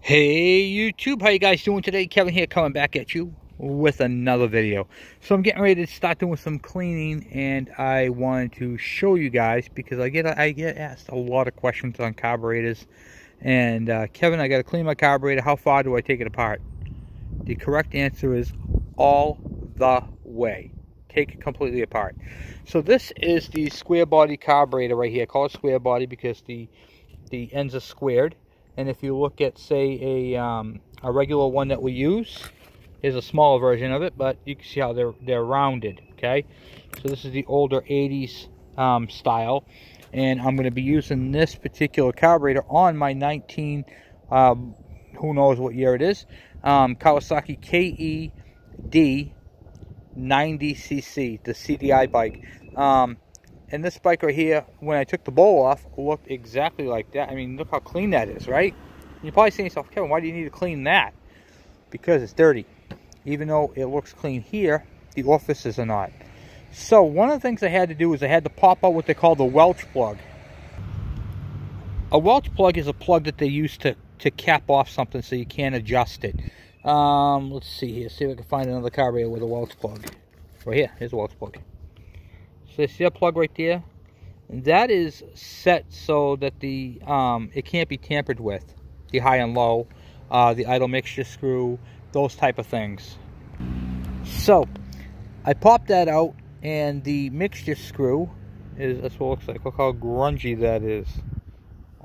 Hey YouTube, how you guys doing today? Kevin here, coming back at you with another video. So I'm getting ready to start doing some cleaning, and I wanted to show you guys because I get asked a lot of questions on carburetors. And Kevin, I got to clean my carburetor. How far do I take it apart? The correct answer is all the way. Take it completely apart. So this is the square body carburetor right here. I call it square body because the ends are squared. And if you look at, say, a regular one that we use, is a smaller version of it, but you can see how they're rounded. Okay, so this is the older 80s style, and I'm going to be using this particular carburetor on my 19, who knows what year it is, Kawasaki KDE90cc, the CDI bike. And this bike right here, when I took the bowl off, looked exactly like that. I mean, look how clean that is, right? You're probably saying to yourself, Kevin, why do you need to clean that? Because it's dirty. Even though it looks clean here, the orifices are not. So one of the things I had to do is I had to pop out what they call the Welch plug. A Welch plug is a plug that they use to cap off something so you can't adjust it. Let's see here. See if I can find another carburetor with a Welch plug. Right here. Here's a Welch plug. So you see that plug right there? And that is set so that the it can't be tampered with. The high and low, the idle mixture screw, those type of things. So I popped that out, and the mixture screw that's what it looks like. Look how grungy that is.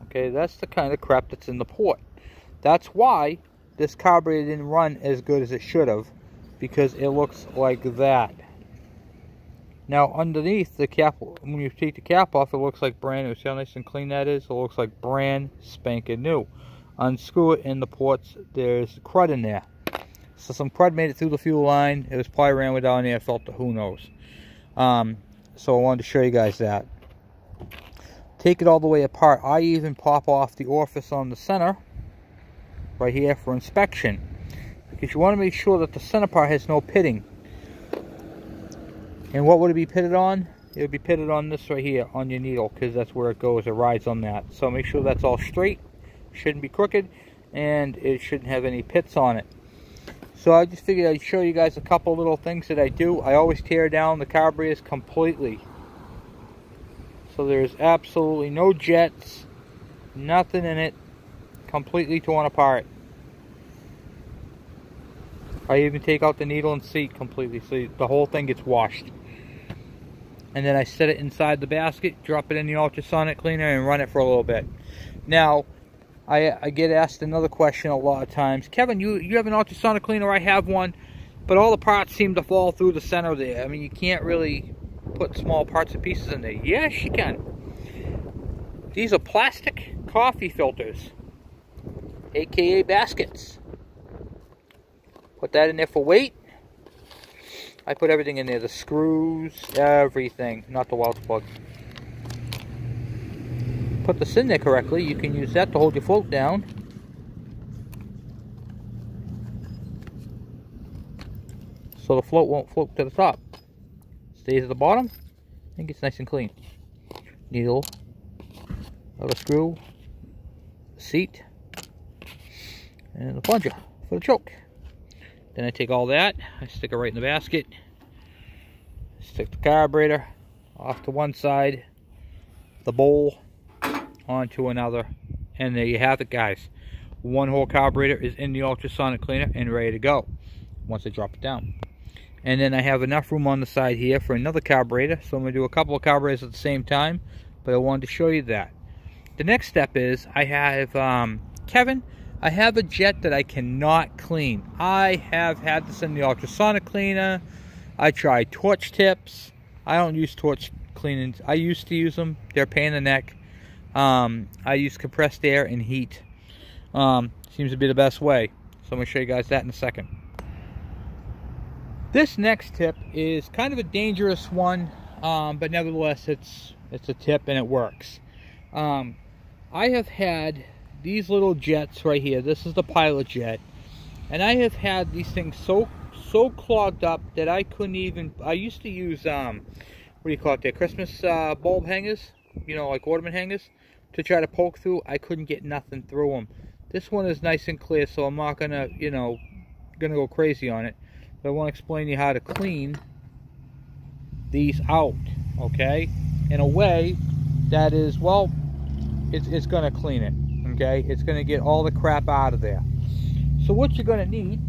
Okay, that's the kind of crap that's in the port. That's why this carburetor didn't run as good as it should have, because it looks like that. Now underneath the cap, when you take the cap off, it looks like brand new. See how nice and clean that is? It looks like brand spanking new. Unscrew it, in the ports, there's crud in there. So some crud made it through the fuel line. It was probably ran with down there, felt the who knows. So I wanted to show you guys that. Take it all the way apart. I even pop off the orifice on the center, right here, for inspection. Because you want to make sure that the center part has no pitting. And what would it be pitted on? It would be pitted on this right here, on your needle, because that's where it goes. It rides on that. So make sure that's all straight. Shouldn't be crooked, and it shouldn't have any pits on it. So I just figured I'd show you guys a couple little things that I do. I always tear down the carburetors completely. So there's absolutely no jets, nothing in it, completely torn apart. I even take out the needle and seat completely, so the whole thing gets washed. And then I set it inside the basket, drop it in the ultrasonic cleaner, and run it for a little bit. Now, I get asked another question a lot of times. Kevin, you have an ultrasonic cleaner, I have one, but all the parts seem to fall through the center there. I mean, you can't really put small parts and pieces in there. Yes, you can. These are plastic coffee filters, aka baskets. Put that in there for weight. I put everything in there, the screws, everything, not the Welch plug. Put this in there correctly, you can use that to hold your float down. So the float won't float to the top. Stays at the bottom and gets nice and clean. Needle, another screw, seat, and the plunger for the choke. Then I take all that, I stick it right in the basket, stick the carburetor off to one side, the bowl onto another, and there you have it, guys. One whole carburetor is in the ultrasonic cleaner and ready to go once I drop it down. And then I have enough room on the side here for another carburetor, so I'm going to do a couple of carburetors at the same time, but I wanted to show you that. The next step is I have, Kevin, I have a jet that I cannot clean. I have had this in the ultrasonic cleaner. I tried torch tips. I don't use torch cleanings. I used to use them. They're a pain in the neck. I use compressed air and heat. Seems to be the best way. So I'm going to show you guys that in a second. This next tip is kind of a dangerous one, but nevertheless it's a tip and it works. I have had these little jets right here. This is the pilot jet, and I have had these things so clogged up that I couldn't even. I used to use what do you call it? There, Christmas bulb hangers, you know, like ornament hangers, to try to poke through. I couldn't get nothing through them. This one is nice and clear, so I'm not gonna, you know, go crazy on it. But I want to explain to you how to clean these out, okay? In a way that is, well, it's gonna clean it, okay? It's gonna get all the crap out of there. So what you're gonna need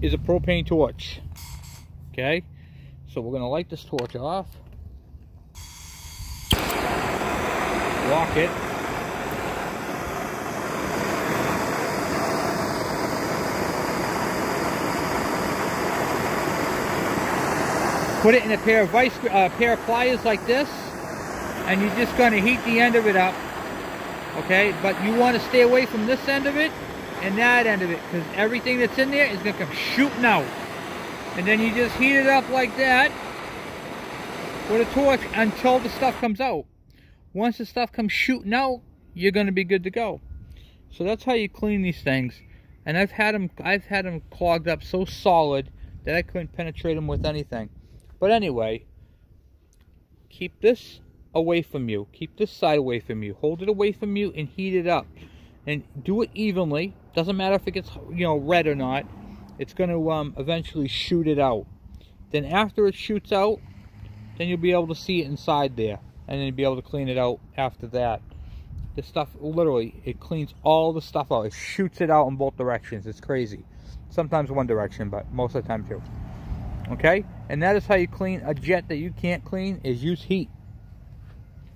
is a propane torch, okay? So we're gonna light this torch off, lock it, put it in a pair of pliers like this, and you're just going to heat the end of it up, okay? But you want to stay away from this end of it and that end of it, because everything that's in there is going to come shooting out. And then you just heat it up like that with a torch until the stuff comes out. Once the stuff comes shooting out, you're going to be good to go. So that's how you clean these things. And I've had them clogged up so solid that I couldn't penetrate them with anything. But anyway, keep this away from you. Keep this side away from you. Hold it away from you and heat it up. And do it evenly. Doesn't matter if it gets, you know, red or not. It's going to eventually shoot it out. Then after it shoots out, then you'll be able to see it inside there. And then you'll be able to clean it out after that. This stuff, literally, it cleans all the stuff out. It shoots it out in both directions. It's crazy. Sometimes one direction, but most of the time too. Okay? And that is how you clean a jet that you can't clean, is use heat.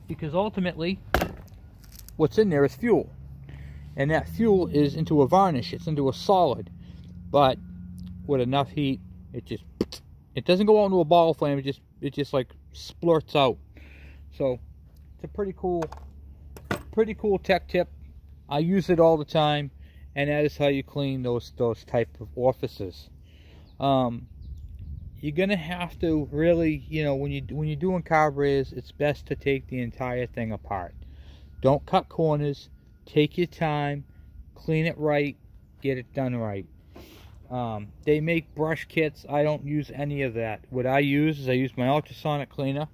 Because ultimately, what's in there is fuel. And that fuel is into a varnish. It's into a solid. But with enough heat, it doesn't go out into a ball flame. It just like splurts out. So it's a pretty cool tech tip. I use it all the time, and that is how you clean those type of orifices. You're gonna have to really, you know, when you're doing carburetors, it's best to take the entire thing apart. Don't cut corners. Take your time, clean it right, get it done right. They make brush kits. I don't use any of that. What I use is I use my ultrasonic cleaner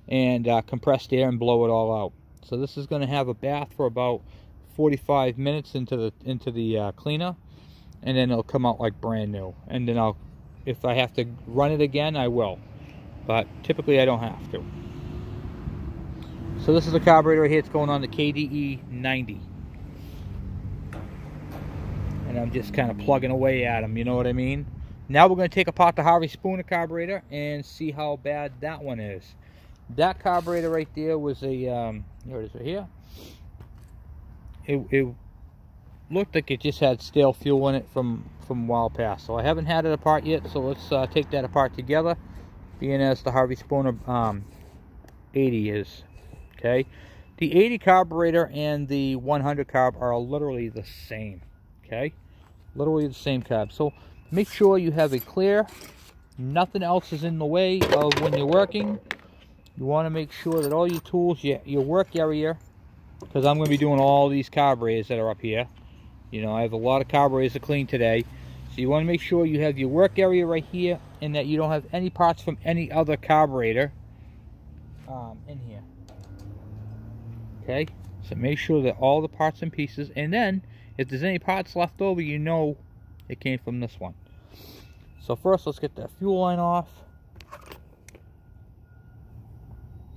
and compressed air and blow it all out. So this is going to have a bath for about 45 minutes into the cleaner, and then it'll come out like brand new. And then if I have to run it again, I will. But typically I don't have to. So this is the carburetor right here. It's going on the KDE90. And I'm just kind of plugging away at them, you know what I mean? Now we're going to take apart the Harvey Spooner carburetor and see how bad that one is. That carburetor right there was a, here it is right here. It looked like it just had stale fuel in it from a while past. So I haven't had it apart yet, so let's take that apart together, being as the Harvey Spooner 80 is. Okay? The 80 carburetor and the 100 carb are literally the same. Okay? Literally the same carb. So make sure you have it clear. Nothing else is in the way of when you're working. You want to make sure that all your tools, your work area, because I'm going to be doing all these carburetors that are up here. You know, I have a lot of carburetors to clean today. So you want to make sure you have your work area right here, and that you don't have any parts from any other carburetor in here. Okay? So make sure that all the parts and pieces, and then if there's any parts left over, you know it came from this one. So first, let's get that fuel line off.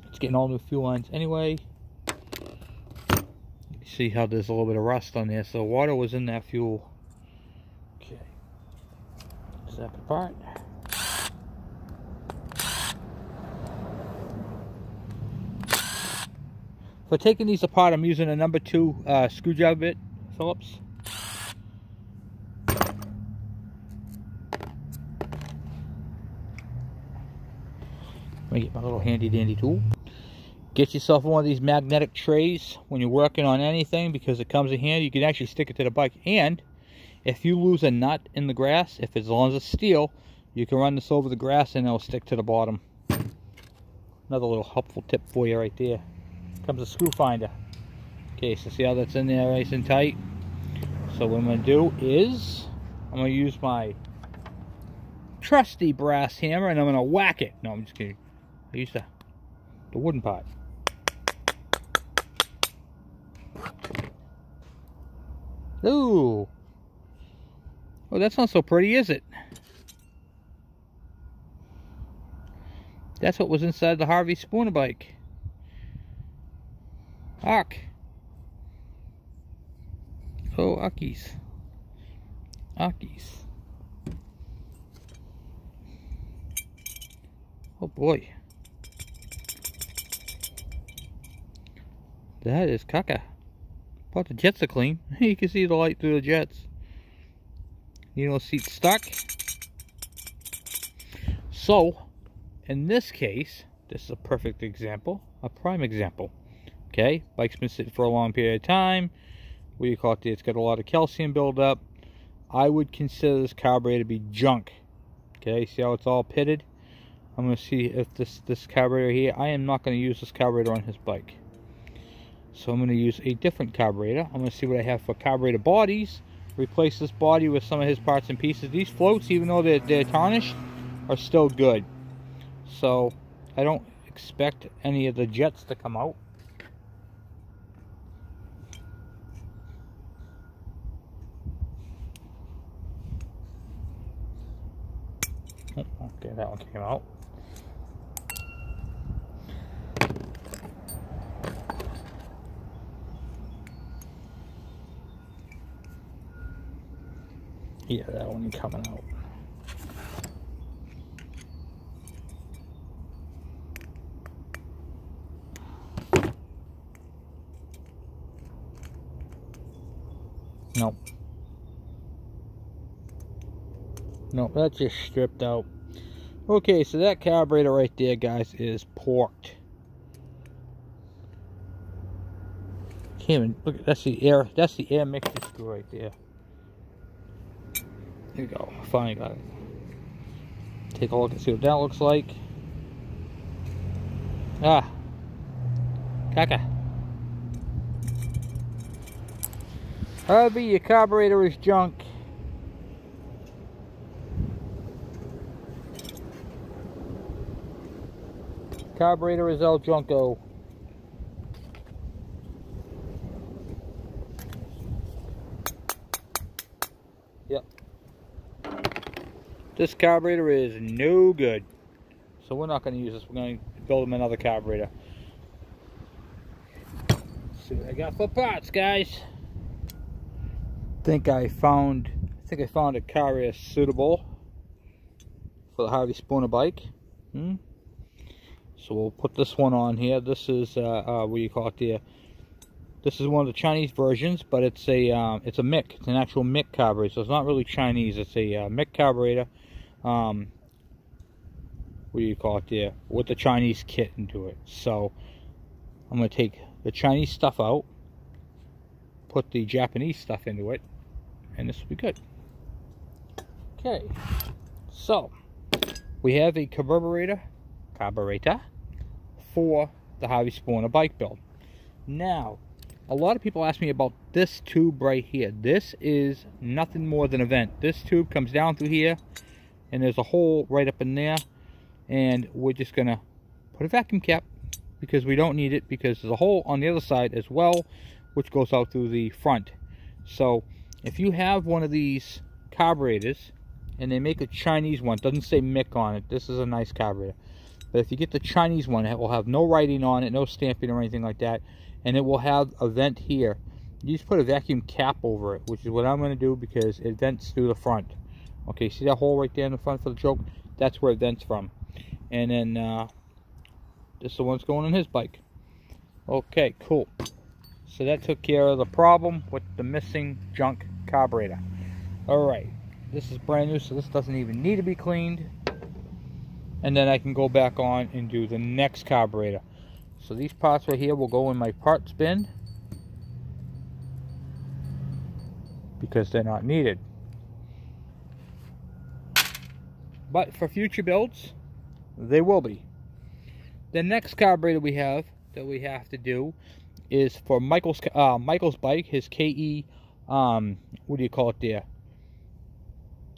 It's getting all new fuel lines anyway. You see how there's a little bit of rust on there, so water was in that fuel. Okay. Zap it apart. For taking these apart, I'm using a number 2 screwdriver bit, Phillips. Let me get my little handy dandy tool. Get yourself one of these magnetic trays when you're working on anything, because it comes in handy. You can actually stick it to the bike, and if you lose a nut in the grass, if as long as it's steel, you can run this over the grass and it'll stick to the bottom. Another little helpful tip for you right there. Comes a screw finder. Okay, so see how that's in there nice and tight? So what I'm going to do is I'm going to use my trusty brass hammer and I'm going to whack it. No, I'm just kidding. I use the wooden part. Ooh. Oh, that's not so pretty, is it? That's what was inside the Harvey Spooner bike. Ark. Oh, Arkies. Arkies. Oh boy. That is caca. But the jets are clean. You can see the light through the jets. You know, seat's stuck. So, in this case, this is a perfect example, a prime example. Okay, bike's been sitting for a long period of time. What do you call it? It's got a lot of calcium buildup. I would consider this carburetor to be junk. Okay, see how it's all pitted? I'm going to see if this carburetor here, I am not going to use this carburetor on his bike. So I'm going to use a different carburetor. I'm going to see what I have for carburetor bodies. Replace this body with some of his parts and pieces. These floats, even though they're tarnished, are still good. So I don't expect any of the jets to come out. Oh, okay, that one came out. Yeah, that one ain't coming out. Nope. Nope, that's just stripped out. Okay, so that carburetor right there, guys, is porked. Can't even look. That's the air. That's the air mixture screw right there. Here we go. Finally got it. Take a look and see what that looks like. Ah, caca. Harvey, your carburetor is junk. Carburetor is El Junko. Yep. This carburetor is no good. So we're not going to use this. We're going to build him another carburetor. Let's see what I got for parts, guys. I think I found a carburetor suitable for the Harvey Spooner bike. So we'll put this one on here. This is what do you call it there? This is one of the Chinese versions, but it's a MIC. It's an actual MIC carburetor, so it's not really Chinese. It's a MIC carburetor. What do you call it there? With the Chinese kit into it. So I'm going to take the Chinese stuff out, put the Japanese stuff into it, and this will be good. Okay, so we have a carburetor for the Harvey Spooner bike build. Now, a lot of people ask me about this tube right here. This is nothing more than a vent. This tube comes down through here, and there's a hole right up in there, and we're just gonna put a vacuum cap because we don't need it, because there's a hole on the other side as well, which goes out through the front. So if you have one of these carburetors, and they make a Chinese one, it doesn't say MIC on it, this is a nice carburetor. But if you get the Chinese one, it will have no writing on it, no stamping or anything like that, and it will have a vent here. You just put a vacuum cap over it, which is what I'm going to do because it vents through the front. Okay, see that hole right there in the front for the choke? That's where it vents from. And then this is the one that's going on his bike. Okay, cool. So that took care of the problem with the missing junk carburetor. Alright, this is brand new, so this doesn't even need to be cleaned. And then I can go back on and do the next carburetor. So these parts right here will go in my parts bin because they're not needed. But for future builds, they will be. The next carburetor we have to do is for Michael's bike, his KE, what do you call it there?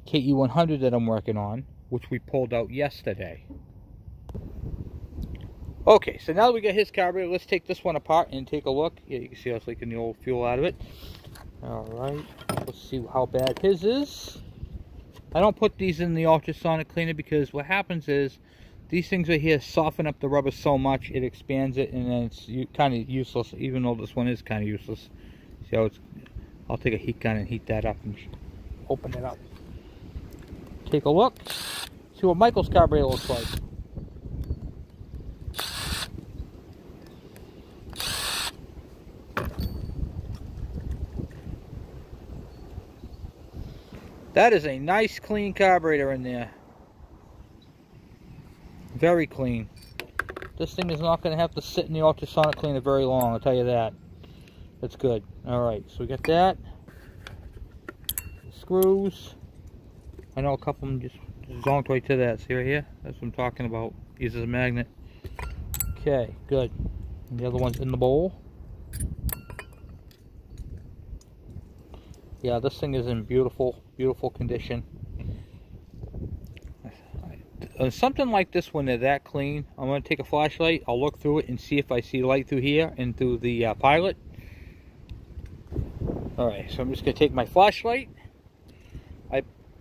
KE100 that I'm working on, which we pulled out yesterday. Okay, so now that we got his carburetor, let's take this one apart and take a look. Yeah, you can see I was leaking the old fuel out of it. Alright, let's see how bad his is. I don't put these in the ultrasonic cleaner because what happens is these things right here soften up the rubber so much it expands it, and then it's kind of useless, even though this one is kind of useless. See how it's, I'll take a heat gun and heat that up and open it up. Take a look, see what Michael's carburetor looks like. That is a nice clean carburetor in there. Very clean. This thing is not going to have to sit in the ultrasonic cleaner very long, I'll tell you that. That's good. Alright, so we got that. Screws. I know a couple of them just zonked right to that. See right here? That's what I'm talking about. Uses a magnet. Okay, good. And the other one's in the bowl. Yeah, this thing is in beautiful, beautiful condition. Something like this, when they're that clean, I'm going to take a flashlight, I'll look through it and see if I see light through here and through the pilot. Alright, so I'm just going to take my flashlight,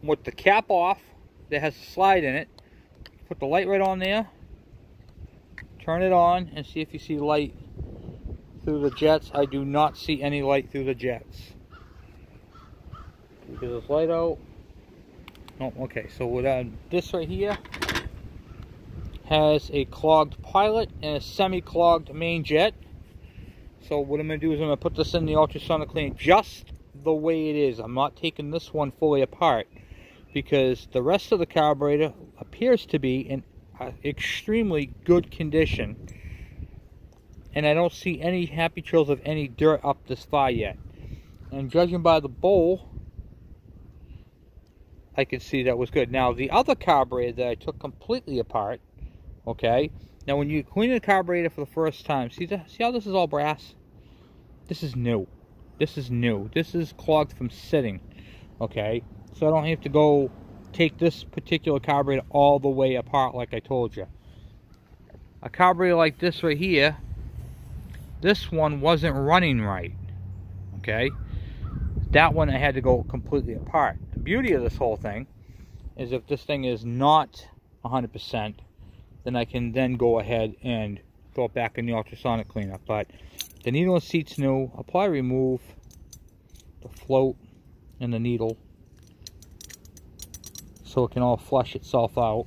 with the cap off, that has a slide in it, put the light right on there, turn it on, and see if you see light through the jets. I do not see any light through the jets. Get this light out. Oh, okay, so with this right here has a clogged pilot and a semi-clogged main jet. So what I'm going to do is I'm going to put this in the ultrasonic cleaner just the way it is. I'm not taking this one fully apart because the rest of the carburetor appears to be in extremely good condition, and I don't see any happy trails of any dirt up this far yet. And judging by the bowl, I can see that was good. Now the other carburetor that I took completely apart, okay, now when you clean the carburetor for the first time, see how this is all brass? This is new. This is new. This is clogged from sitting, okay, so I don't have to go take this particular carburetor all the way apart like I told you. A carburetor like this right here, this one wasn't running right, okay. That one I had to go completely apart. The beauty of this whole thing is if this thing is not 100%, then I can then go ahead and throw it back in the ultrasonic cleaner. But the needle and seat's new. I'll probably remove the float and the needle so it can all flush itself out.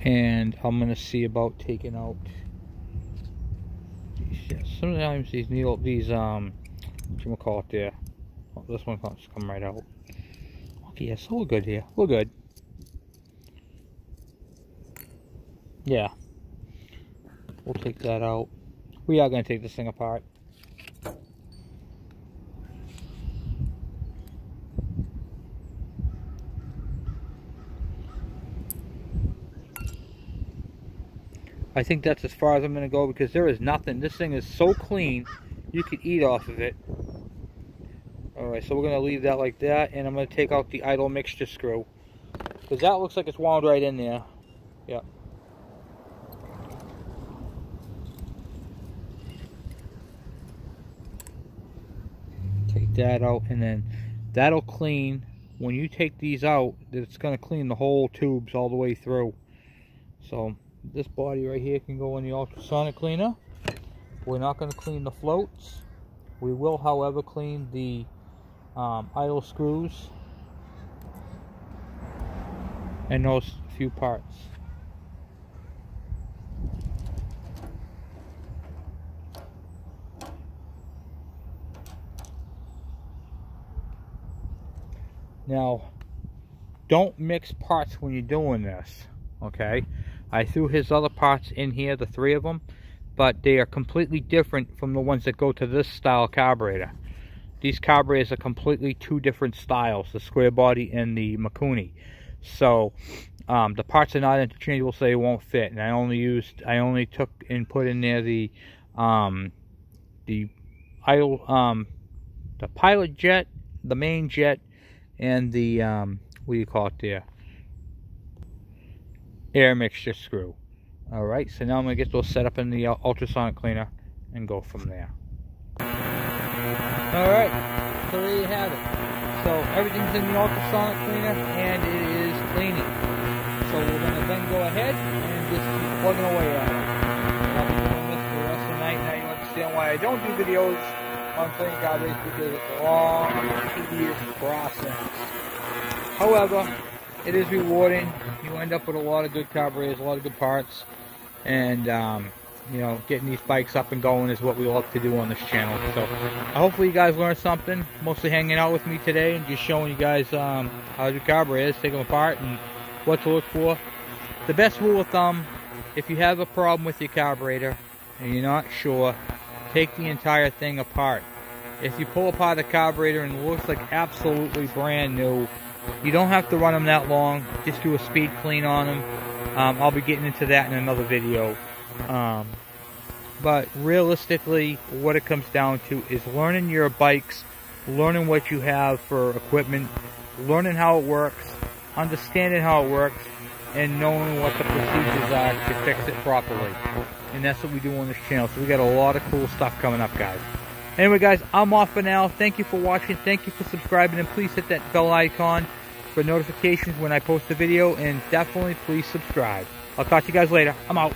And I'm gonna see about taking out these. Sometimes these needle, whatchamacallit there. Oh, this one can't just come right out. Okay, yeah, so we're good here. We're good. Yeah, we'll take that out. We are gonna take this thing apart. I think that's as far as I'm going to go because there is nothing. This thing is so clean, you could eat off of it. Alright, so we're going to leave that like that, and I'm going to take out the idle mixture screw. Because that looks like it's wound right in there. Yep. Take that out, and then that'll clean. When you take these out, it's going to clean the whole tubes all the way through. So this body right here can go in the ultrasonic cleaner. We're not going to clean the floats. We will, however, clean the idle screws and those few parts. Now, don't mix parts when you're doing this, okay? I threw his other parts in here, the 3 of them, but they are completely different from the ones that go to this style carburetor. These carburetors are completely 2 different styles, the square body and the Mikuni. So the parts are not interchangeable, so they won't fit. And I only took and put in there the pilot jet, the main jet, and the what do you call it there? Air mixture screw. Alright, so now I'm going to get those set up in the ultrasonic cleaner and go from there. Alright, so there you have it. So everything's in the ultrasonic cleaner and it is cleaning. So we're going to then go ahead and just keep plugging away at it. I'll be doing this for the rest of the night. Now you understand why I don't do videos on cleaning carburetors, because it's a long, tedious process. However, it is rewarding. You end up with a lot of good carburetors, a lot of good parts, and you know, getting these bikes up and going is what we love to do on this channel. So hopefully you guys learned something, mostly hanging out with me today and just showing you guys how to do carburetors, take them apart and what to look for. The best rule of thumb, if you have a problem with your carburetor and you're not sure, take the entire thing apart. If you pull apart the carburetor and it looks like absolutely brand new, you don't have to run them that long. Just do a speed clean on them. I'll be getting into that in another video. But realistically, what it comes down to is learning your bikes, learning what you have for equipment, learning how it works, understanding how it works, and knowing what the procedures are to fix it properly. And that's what we do on this channel. So we got a lot of cool stuff coming up, guys. Anyway, guys, I'm off for now. Thank you for watching. Thank you for subscribing. And please hit that bell icon for notifications when I post a video. And definitely please subscribe. I'll talk to you guys later. I'm out.